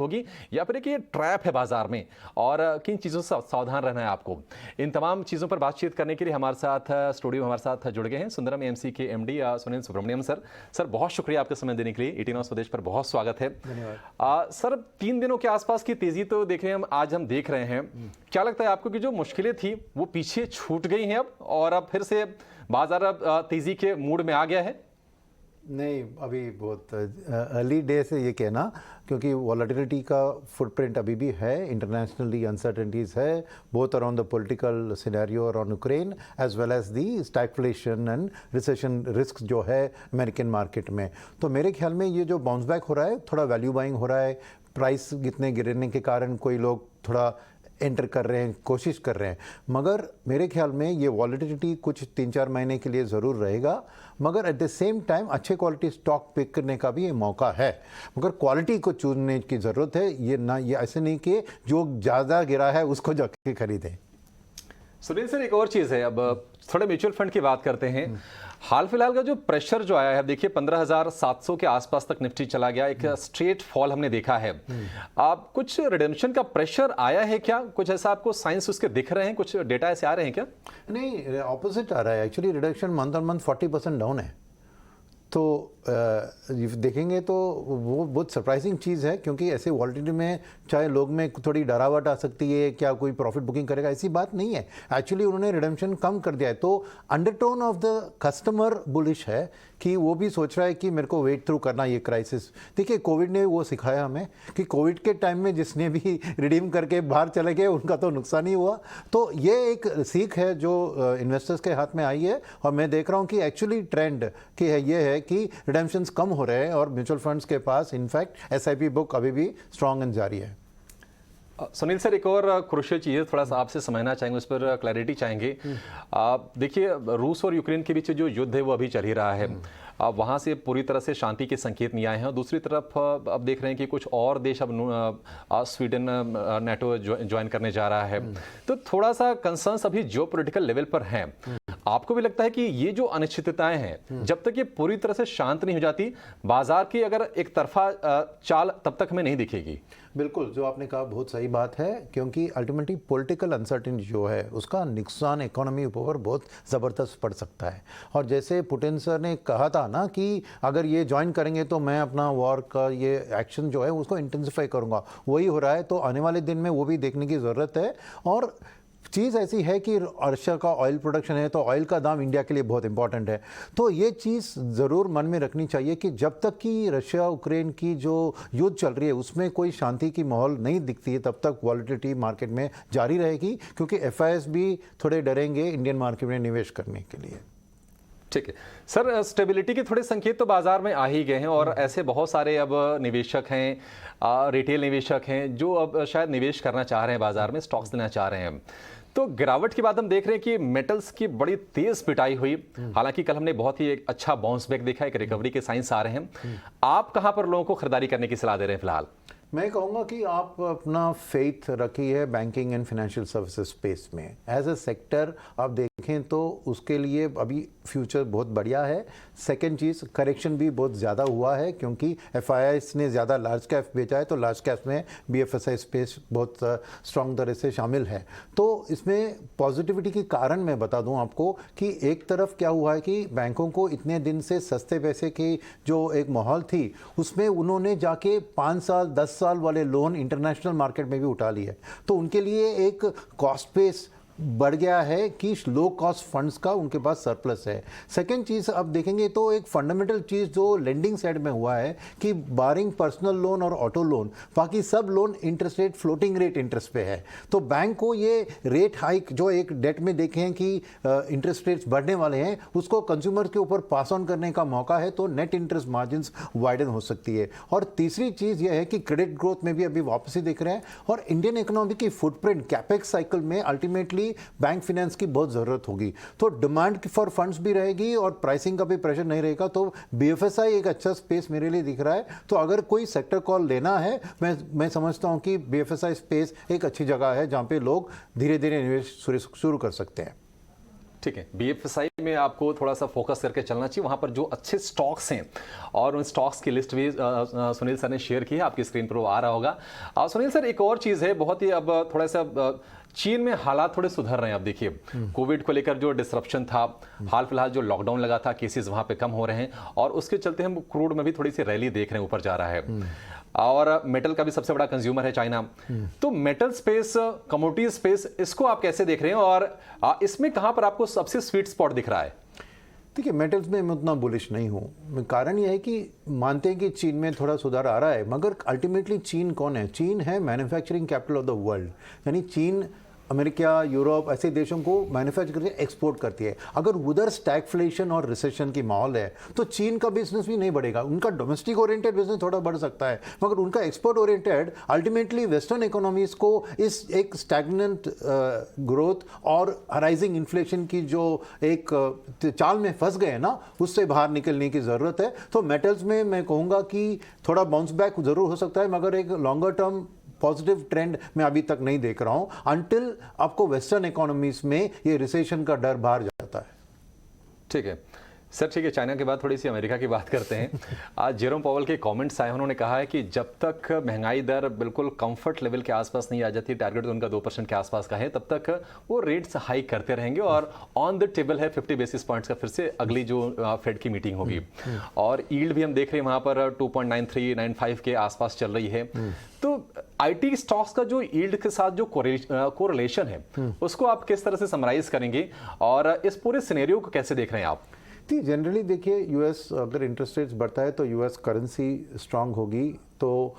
होगी या फिर कि ये ट्रैप है बाजार में और किन चीज़ों से सावधान रहना है आपको। इन तमाम चीज़ों पर बातचीत करने के लिए हमारे साथ स्टूडियो हमारे साथ जुड़ गए हैं सुंदरम एएमसी के MD Sunil Subramaniam sir. Sir बहुत शुक्रिया आपका समय देने के लिए। 18 स्वदेश पर बहुत स्वागत है। धन्यवाद। सर 3 दिनों के आसपास की तेजी तो देख रहे हैं आज हम देख रहे हैं, क्या लगता है आपको कि जो मुश्किलें थी वो पीछे छूट गई हैं अब और अब फिर से बाजार अब तेजी के मूड में आ गया है? नहीं, अभी बहुत अर्ली डे से ये कहना, क्योंकि वॉलेटिलिटी का फुटप्रिंट अभी भी है, इंटरनेशनली अनसर्टेनिटीज़ है both around the political scenario around Ukraine as well as the stagflation and recession risk जो है अमेरिकन मार्केट में। तो मेरे ख्याल में ये जो बाउंस बैक हो रहा है, थोड़ा वैल्यू बाइंग हो रहा है, प्राइस इतने गिरने के कारण कोई लोग थोड़ा एंटर कर रहे हैं, कोशिश कर रहे हैं, मगर मेरे ख्याल में ये वॉलेटिलिटी कुछ 3-4 महीने के लिए ज़रूर रहेगा, मगर एट द सेम टाइम अच्छे क्वालिटी स्टॉक पिक करने का भी ये मौका है, मगर क्वालिटी को चुनने की ज़रूरत है। ये ऐसे नहीं कि जो ज़्यादा गिरा है उसको जाके खरीदें। सुनील सर एक और चीज़ है, अब थोड़े म्यूचुअल फंड की बात करते हैं। हाल फिलहाल का जो प्रेशर जो आया है, देखिए 15,700 के आसपास तक निफ्टी चला गया, एक स्ट्रेट फॉल हमने देखा है। आप कुछ रिडेम्पशन का प्रेशर आया है क्या? कुछ ऐसा आपको साइंस उसके दिख रहे हैं, कुछ डेटा ऐसे आ रहे हैं क्या? नहीं, ऑपोजिट आ रहा है actually. Reduction month on month 40% down है। तो देखेंगे तो वो बहुत सरप्राइजिंग चीज़ है, क्योंकि ऐसे वॉलेटिलिटी में चाहे लोग में थोड़ी डरावट आ सकती है, क्या कोई प्रॉफिट बुकिंग करेगा, ऐसी बात नहीं है। एक्चुअली उन्होंने रिडेम्पशन कम कर दिया है, तो undertone of the customer bullish है कि वो भी सोच रहा है कि मेरे को वेट थ्रू करना ये क्राइसिस। देखिए, कोविड ने वो सिखाया हमें कि कोविड के टाइम में जिसने भी रिडीम करके बाहर चले गए उनका तो नुकसान ही हुआ। तो ये एक सीख है जो इन्वेस्टर्स के हाथ में आई है, और मैं देख रहा हूँ कि एक्चुअली ट्रेंड की है ये है कि रिडेम्पशंस कम हो रहे हैं और म्यूचुअल फंड्स के पास इनफैक्ट एसआईपी बुक अभी भी स्ट्रांग एंड जारी है। सुनील सर एक और क्रूशियल चीज़ थोड़ा सा आपसे समझना चाहेंगे, उस पर क्लैरिटी चाहेंगे। देखिए, रूस और यूक्रेन के बीच जो युद्ध है वो अभी चल ही रहा है। वहाँ से पूरी तरह से शांति के संकेत नहीं आए हैं, और दूसरी तरफ अब देख रहे हैं कि कुछ और देश अब स्वीडन नेटो ज्वाइन करने जा रहा है। तो थोड़ा सा कंसर्न्स अभी जियोपॉलिटिकल लेवल पर हैं। आपको भी लगता है कि ये जो अनिश्चितताएं हैं, जब तक ये पूरी तरह से शांत नहीं हो जाती, बाजार की अगर एक तरफा चाल तब तक हमें नहीं दिखेगी? बिल्कुल, जो आपने कहा बहुत सही बात है, क्योंकि अल्टीमेटली पॉलिटिकल अनसर्टेनिटी जो है उसका नुकसान इकोनॉमी ऊपर बहुत ज़बरदस्त पड़ सकता है। और जैसे पुतिन सर ने कहा था ना कि अगर ये ज्वाइन करेंगे तो मैं अपना वॉर का ये एक्शन जो है उसको इंटेंसिफाई करूँगा, वही हो रहा है। तो आने वाले दिन में वो भी देखने की ज़रूरत है। और चीज़ ऐसी है कि रशिया का ऑयल प्रोडक्शन है, तो ऑयल का दाम इंडिया के लिए बहुत इंपॉर्टेंट है। तो ये चीज़ ज़रूर मन में रखनी चाहिए कि जब तक कि रशिया यूक्रेन की जो युद्ध चल रही है उसमें कोई शांति की माहौल नहीं दिखती है, तब तक वॉलेटिलिटी मार्केट में जारी रहेगी, क्योंकि एफआईएस भी थोड़े डरेंगे इंडियन मार्केट में निवेश करने के लिए। ठीक है सर, स्टेबिलिटी के थोड़े संकेत तो बाजार में आ ही गए हैं, और ऐसे बहुत सारे अब निवेशक हैं, रिटेल निवेशक हैं जो अब शायद निवेश करना चाह रहे हैं बाजार में, स्टॉक्स देना चाह रहे हैं। तो गिरावट के बाद हम देख रहे हैं कि मेटल्स की बड़ी तेज पिटाई हुई। हालांकि कल हमने बहुत ही एक अच्छा बाउंस बैक देखा, एक रिकवरी के साइंस आ रहे हैं। आप कहां पर लोगों को खरीदारी करने की सलाह दे रहे हैं फिलहाल? मैं कहूँगा कि आप अपना फेथ रखिए banking and financial services space में एज ए सेक्टर। आप देखें तो उसके लिए अभी फ्यूचर बहुत बढ़िया है। सेकंड चीज़, करेक्शन भी बहुत ज़्यादा हुआ है, क्योंकि एफआईआईस ने ज़्यादा लार्ज कैप बेचा है, तो लार्ज कैप में बीएफएसआई स्पेस बहुत स्ट्रॉन्ग तरह से शामिल है। तो इसमें पॉजिटिविटी के कारण मैं बता दूं आपको कि एक तरफ क्या हुआ है कि बैंकों को इतने दिन से सस्ते पैसे की जो एक माहौल थी, उसमें उन्होंने जाके 5 साल 10 साल वाले लोन इंटरनेशनल मार्केट में भी उठा लिए, तो उनके लिए एक कॉस्ट बेस बढ़ गया है कि लो कॉस्ट फंड्स का उनके पास सरप्लस है। सेकेंड चीज़ अब देखेंगे तो एक फंडामेंटल चीज़ जो लेंडिंग साइड में हुआ है कि बारिंग पर्सनल लोन और ऑटो लोन, बाकी सब loan interest rate floating rate interest पे है। तो बैंक को ये रेट हाइक जो एक डेट में देखे हैं कि इंटरेस्ट रेट्स बढ़ने वाले हैं, उसको कंज्यूमर के ऊपर पास ऑन करने का मौका है, तो नेट इंटरेस्ट मार्जिन वाइडन हो सकती है। और तीसरी चीज़ यह है कि क्रेडिट ग्रोथ में भी अभी वापसी दिख रहे हैं, और इंडियन इकोनॉमी की फुटप्रिंट कैपेक्स साइकिल में अल्टीमेटली बैंक फाइनेंस की बहुत ज़रूरत होगी। तो डिमांड फॉर फंड्स भी रहेगी और प्राइसिंग का भी प्रेशर नहीं रहेगा। तो बीएफएसआई एक अच्छा स्पेस मेरे लिए दिख रहा है। तो अगर कोई सेक्टर कॉल लेना है, मैं समझता हूं कि बीएफएसआई स्पेस एक अच्छी जगह है जहां पे लोग धीरे धीरे निवेश शुरू कर सकते हैं। ठीक है, बीएफएसआई में आपको थोड़ा सा फोकस करके चलना चाहिए, वहां पर जो अच्छे स्टॉक्स हैं और उन स्टॉक्स की लिस्ट भी सुनील सर ने शेयर की है, आपकी स्क्रीन पर वो आ रहा होगा। सुनील सर, एक और चीज़ है बहुत ही, अब थोड़ा सा चीन में हालात थोड़े सुधर रहे हैं। अब देखिए कोविड को लेकर जो डिसरप्शन था, हाल फिलहाल जो लॉकडाउन लगा था, केसेस वहां पे कम हो रहे हैं और उसके चलते हम क्रूड में भी थोड़ी सी रैली देख रहे हैं, ऊपर जा रहा है। और मेटल का भी सबसे बड़ा कंज्यूमर है चाइना। तो मेटल स्पेस, कमोडिटी स्पेस, इसको आप कैसे देख रहे हैं और इसमें कहां पर आपको सबसे स्वीट स्पॉट दिख रहा है? देखिए, मेटल्स में मैं उतना बुलिश नहीं हूँ। कारण यह है कि मानते हैं कि चीन में थोड़ा सुधार आ रहा है, मगर अल्टीमेटली चीन कौन है? चीन है manufacturing capital of the world. यानी चीन अमेरिका, यूरोप ऐसे देशों को मैन्युफैक्चर करके एक्सपोर्ट करती है। अगर उधर स्टैगफ्लेशन और रिसेशन की माहौल है तो चीन का बिजनेस भी नहीं बढ़ेगा। उनका डोमेस्टिक ओरिएंटेड बिजनेस थोड़ा बढ़ सकता है, मगर उनका export oriented ultimately western economies को इस एक स्टैग्नेंट ग्रोथ और राइजिंग इन्फ्लेशन की जो एक चाल में फंस गए ना, उससे बाहर निकलने की ज़रूरत है। तो मेटल्स में मैं कहूँगा कि थोड़ा बाउंस बैक ज़रूर हो सकता है, मगर एक लॉन्गर टर्म पॉजिटिव ट्रेंड मैं अभी तक नहीं देख रहा हूं, अनटिल आपको वेस्टर्न इकोनॉमीज में ये रिसेशन का डर बाहर जाता है। ठीक है सर, ठीक है, चाइना के बाद थोड़ी सी अमेरिका की बात करते हैं। आज जेरोम पावेल के कमेंट्स आए, उन्होंने कहा है कि जब तक महंगाई दर बिल्कुल कंफर्ट लेवल के आसपास नहीं आ जाती, टारगेट तो उनका 2% के आसपास का है, तब तक वो रेट्स हाइक करते रहेंगे और ऑन द टेबल है 50 बेसिस पॉइंट्स का फिर से अगली जो फेड की मीटिंग होगी। और यील्ड भी हम देख रहे हैं वहां पर 2.93-95 के आसपास चल रही है। तो आईटी स्टॉक्स का जो यील्ड के साथ जो कोरिलेशन है, उसको आप किस तरह से समराइज करेंगे और इस पूरे सिनेरियो को कैसे देख रहे हैं आप? जनरली देखिए, यूएस अगर इंटरेस्ट रेट्स बढ़ता है तो यूएस करेंसी स्ट्रांग होगी, तो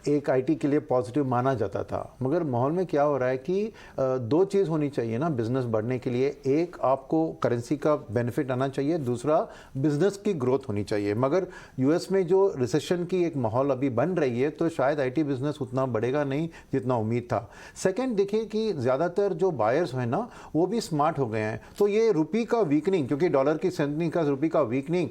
एक आईटी के लिए पॉजिटिव माना जाता था। मगर माहौल में क्या हो रहा है कि दो चीज़ होनी चाहिए ना बिजनेस बढ़ने के लिए। एक, आपको करेंसी का बेनिफिट आना चाहिए, दूसरा बिजनेस की ग्रोथ होनी चाहिए। मगर यूएस में जो रिसेशन की एक माहौल अभी बन रही है, तो शायद आईटी बिजनेस उतना बढ़ेगा नहीं जितना उम्मीद था। सेकंड, देखिए कि ज़्यादातर जो बायर्स हैं ना, वो भी स्मार्ट हो गए हैं। तो ये रुपये का वीकनिंग, क्योंकि डॉलर की स्ट्रेंथनिंग का रुपये का वीकनिंग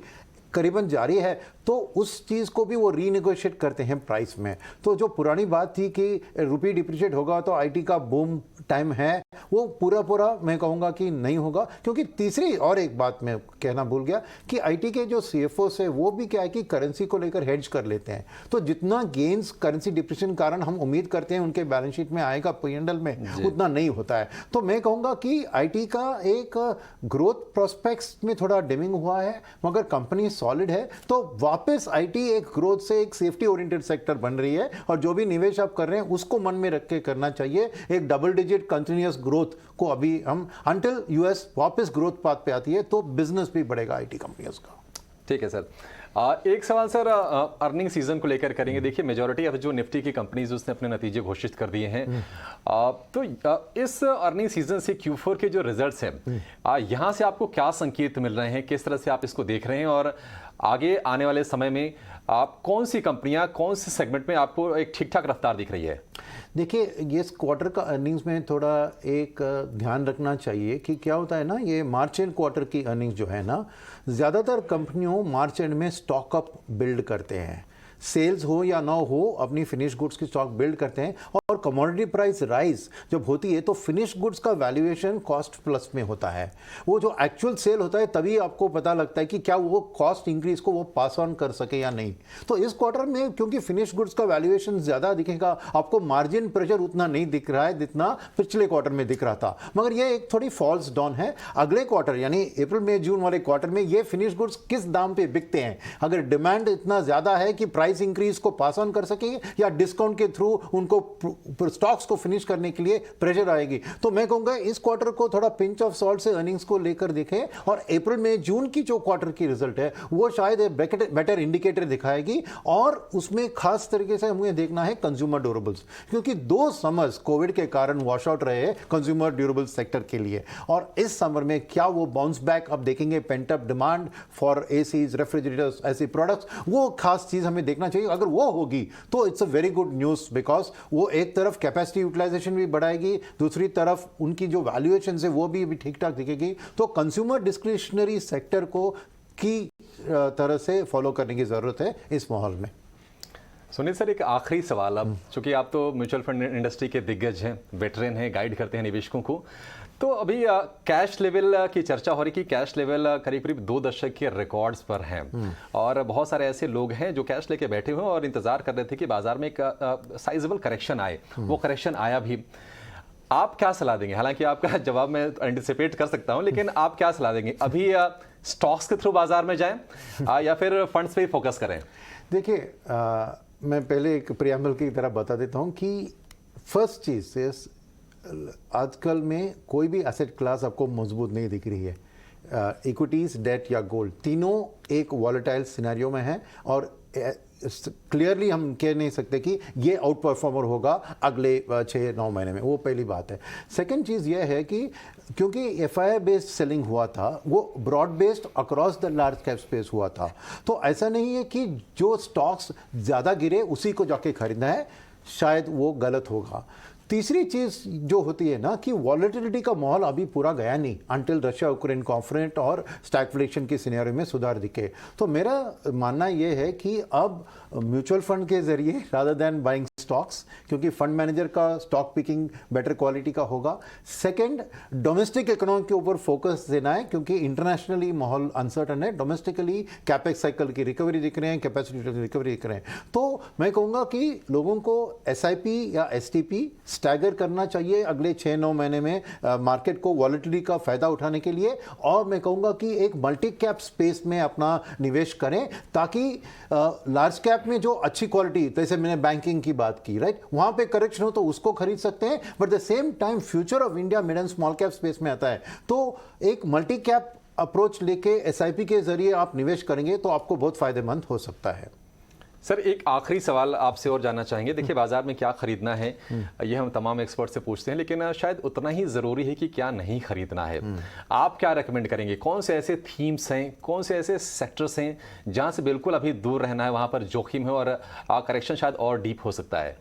करीबन जारी है, तो उस चीज़ को भी वो रीनेगोशिएट करते हैं प्राइस में। तो जो पुरानी बात थी कि रुपये डिप्रिशिएट होगा तो आईटी का बूम टाइम है, वो पूरा मैं कहूँगा कि नहीं होगा। क्योंकि तीसरी और एक बात मैं कहना भूल गया कि आईटी के जो सीएफओस है वो भी क्या है कि करेंसी को लेकर हेड्ज कर लेते हैं। तो जितना गेन्स करेंसी डिप्रिशिएशन कारण हम उम्मीद करते हैं उनके बैलेंस शीट में आएगा पीएनएल में, उतना नहीं होता है। तो मैं कहूँगा कि आईटी का एक ग्रोथ प्रोस्पेक्ट्स में थोड़ा डिमिंग हुआ है, मगर कंपनी सॉलिड है। तो वापस आईटी एक ग्रोथ से एक सेफ्टी ओरिएंटेड सेक्टर बन रही है, और जो भी निवेश आप कर रहे हैं उसको मन में रख के करना चाहिए। एक डबल डिजिट कंटिन्यूअस ग्रोथ को अभी हम अंटिल यूएस वापस ग्रोथ पाथ पे आती है तो बिजनेस भी बढ़ेगा आईटी कंपनियों का। ठीक है सर, एक सवाल सर अर्निंग सीजन को लेकर करेंगे। देखिए मेजॉरिटी ऑफ जो निफ्टी की कंपनीज उसने अपने नतीजे घोषित कर दिए हैं। तो इस अर्निंग सीजन से Q4 के जो रिजल्ट्स हैं, यहाँ से आपको क्या संकेत मिल रहे हैं, किस तरह से आप इसको देख रहे हैं और आगे आने वाले समय में आप कौन सी कंपनियां, कौन से सेगमेंट में आपको एक ठीक ठाक रफ्तार दिख रही है? देखिए, ये क्वार्टर का अर्निंग्स में थोड़ा एक ध्यान रखना चाहिए कि क्या होता है ना, ये मार्च एंड क्वार्टर की अर्निंग्स जो है ना, ज़्यादातर कंपनियों मार्च एंड में स्टॉक अप बिल्ड करते हैं। सेल्स हो या ना हो, अपनी फिनिश गुड्स की स्टॉक बिल्ड करते हैं। और कमोडिटी प्राइस राइज जब होती है तो फिनिश गुड्स का वैल्यूएशन कॉस्ट प्लस में होता है। वो जो एक्चुअल सेल होता है तभी आपको पता लगता है कि क्या वो कॉस्ट इंक्रीज को वो पास ऑन कर सके या नहीं। तो इस क्वार्टर में क्योंकि फिनिश गुड्स का वैल्यूएशन ज़्यादा दिखेगा, आपको मार्जिन प्रेशर उतना नहीं दिख रहा है जितना पिछले क्वार्टर में दिख रहा था। मगर ये एक थोड़ी फॉल्स डाउन है। अगले क्वार्टर यानी अप्रैल मई जून वाले क्वार्टर में ये फिनिश गुड्स किस दाम पे बिकते हैं, अगर डिमांड इतना ज़्यादा है कि प्राइस इंक्रीज को पास ऑन कर सकेंगे या डिस्काउंट के थ्रू उनको स्टॉक्स को फिनिश करने के लिए प्रेशर आएगी। तो मैं कहूंगा इस क्वार्टर को थोड़ा पिंच ऑफ सॉल्ट से अर्निंग्स को लेकर देखें, और अप्रैल में जून की जो क्वार्टर की रिजल्ट है वो शायद बेटर इंडिकेटर दिखाएगी। और उसमें खास तरीके से हमें देखना है कंज्यूमर ड्यूरेबल्स, क्योंकि 2 समर्स कोविड के कारण वॉश आउट रहे कंज्यूमर ड्यूरेबल सेक्टर के लिए, और इस समर में क्या वो बाउंस बैक अब देखेंगे, pent up demand for ACs, refrigerators, ऐसी प्रोडक्ट्स, वो खास चीज हमें देखना चाहिए। अगर वो होगी तो it's a very good news, because वो एक तरफ कैपेसिटी यूटिलाइजेशन भी बढ़ाएगी, दूसरी तरफ उनकी जो वैल्यूएशन है वो भी ठीक ठाक दिखेगी। तो कंज्यूमर डिस्क्रिशनरी सेक्टर को की तरह से फॉलो करने की जरूरत है इस माहौल में। सुनील सर, एक आखिरी सवाल, अब चूंकि आप तो म्यूचुअल फंड इंडस्ट्री के दिग्गज हैं, वेटरन हैं, गाइड करते हैं निवेशकों को, तो अभी कैश लेवल की चर्चा हो रही कि कैश लेवल करीब करीब 2 दशक के रिकॉर्ड्स पर हैं और बहुत सारे ऐसे लोग हैं जो कैश लेके बैठे हुए हैं और इंतजार कर रहे थे कि बाजार में एक साइजेबल करेक्शन आए। वो करेक्शन आया भी। आप क्या सलाह देंगे? हालांकि आपका जवाब मैं एंटिसिपेट कर सकता हूं, लेकिन आप क्या सलाह देंगे? अभी स्टॉक्स के थ्रू बाजार में जाएं या फिर फंड्स पे ही फोकस करें? देखिए, मैं पहले एक प्रियम्बल की तरह बता देता हूं कि फर्स्ट चीज आजकल में कोई भी एसेट क्लास आपको मजबूत नहीं दिख रही है। इक्विटीज, डेट या गोल्ड, तीनों एक वॉलेटाइल सिनेरियो में है और क्लियरली हम कह नहीं सकते कि ये आउट परफॉर्मर होगा अगले 6-9 महीने में। वो पहली बात है। सेकंड चीज़ ये है कि क्योंकि एफआईआई बेस्ड सेलिंग हुआ था, वो broad based across the large cap space हुआ था, तो ऐसा नहीं है कि जो स्टॉक्स ज़्यादा गिरे उसी को जाके खरीदना है, शायद वो गलत होगा। तीसरी चीज जो होती है ना कि वॉलेटिलिटी का माहौल अभी पूरा गया नहीं अंटिल रशिया यूक्रेन कॉन्फ्लिक्ट और स्टैगफ्लेशन की सिनेरियो में सुधार दिखे। तो मेरा मानना यह है कि अब म्यूचुअल फंड के जरिए रादर देन बाइंग स्टॉक्स, क्योंकि फंड मैनेजर का स्टॉक पिकिंग बेटर क्वालिटी का होगा। सेकंड, डोमेस्टिक इकोनॉमी के ऊपर फोकस देना है क्योंकि इंटरनेशनली माहौल अनसर्टन है। डोमेस्टिकली कैपेक्स साइकिल की रिकवरी दिख रहे हैं, कैपेसिटी की रिकवरी दिख रहे हैं। तो मैं कहूँगा कि लोगों को एसआईपी या एसटीपी स्टैगर करना चाहिए अगले 6-9 महीने में मार्केट को वॉलेटिलिटी का फायदा उठाने के लिए। और मैं कहूँगा कि एक मल्टी कैप स्पेस में अपना निवेश करें ताकि लार्ज कैप में जो अच्छी क्वालिटी, जैसे मैंने बैंकिंग की बात की, राइट, वहां पे करेक्शन हो तो उसको खरीद सकते हैं, but the same time future of India mid and small cap space में आता है। तो एक मल्टी कैप अप्रोच लेके एसआईपी के जरिए आप निवेश करेंगे तो आपको बहुत फायदेमंद हो सकता है। सर, एक आखिरी सवाल आपसे और जानना चाहेंगे। देखिए, बाजार में क्या खरीदना है ये हम तमाम एक्सपर्ट से पूछते हैं, लेकिन शायद उतना ही ज़रूरी है कि क्या नहीं खरीदना है। आप क्या रेकमेंड करेंगे? कौन से ऐसे थीम्स हैं, कौन से ऐसे सेक्टर्स हैं जहां से बिल्कुल अभी दूर रहना है, वहां पर जोखिम है और करेक्शन शायद और डीप हो सकता है?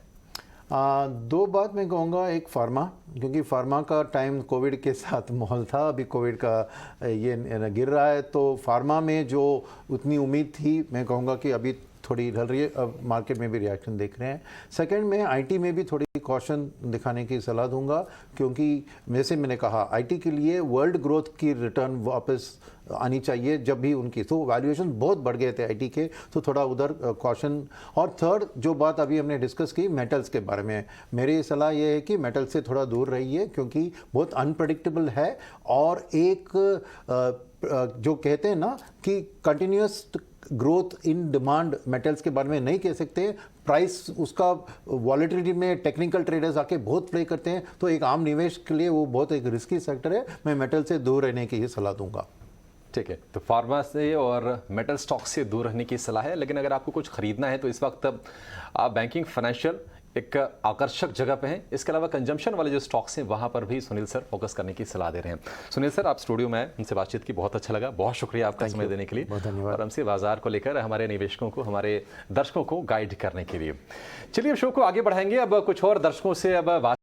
2 बात मैं कहूँगा। एक फार्मा, क्योंकि फार्मा का टाइम कोविड के साथ माहौल था, अभी कोविड का ये गिर रहा है, तो फार्मा में जो उतनी उम्मीद थी मैं कहूँगा कि अभी थोड़ी ढल रही है। अब मार्केट में भी रिएक्शन देख रहे हैं। सेकंड में आईटी में भी थोड़ी कॉशन दिखाने की सलाह दूंगा, क्योंकि जैसे मैंने कहा आईटी के लिए वर्ल्ड ग्रोथ की रिटर्न वापस आनी चाहिए। जब भी उनकी तो वैल्यूएशन बहुत बढ़ गए थे आईटी के, तो थोड़ा उधर कॉशन। और थर्ड जो बात अभी हमने डिस्कस की मेटल्स के बारे में, मेरी सलाह ये है कि मेटल से थोड़ा दूर रहिए क्योंकि बहुत अनप्रडिक्टेबल है। और एक जो कहते हैं ना कि continuous growth in demand metals के बारे में नहीं कह सकते। प्राइस उसका वॉलेटिलिटी में टेक्निकल ट्रेडर्स आके बहुत प्ले करते हैं, तो एक आम निवेश के लिए वो बहुत एक रिस्की सेक्टर है। मैं मेटल से दूर रहने की ये सलाह दूंगा। ठीक है, तो फार्मा से और मेटल स्टॉक से दूर रहने की सलाह है, लेकिन अगर आपको कुछ खरीदना है तो इस वक्त आप बैंकिंग, फाइनेंशियल एक आकर्षक जगह पे हैं। इसके अलावा कंजम्पशन वाले जो स्टॉक्स हैं वहां पर भी सुनील सर फोकस करने की सलाह दे रहे हैं। सुनील सर, आप स्टूडियो में आए, उनसे बातचीत की, बहुत अच्छा लगा। बहुत शुक्रिया आपका समय देने के लिए, बहुत धन्यवाद। और हमसे बाजार को लेकर हमारे निवेशकों को, हमारे दर्शकों को गाइड करने के लिए। चलिए, शो को आगे बढ़ाएंगे। अब कुछ और दर्शकों से अब बात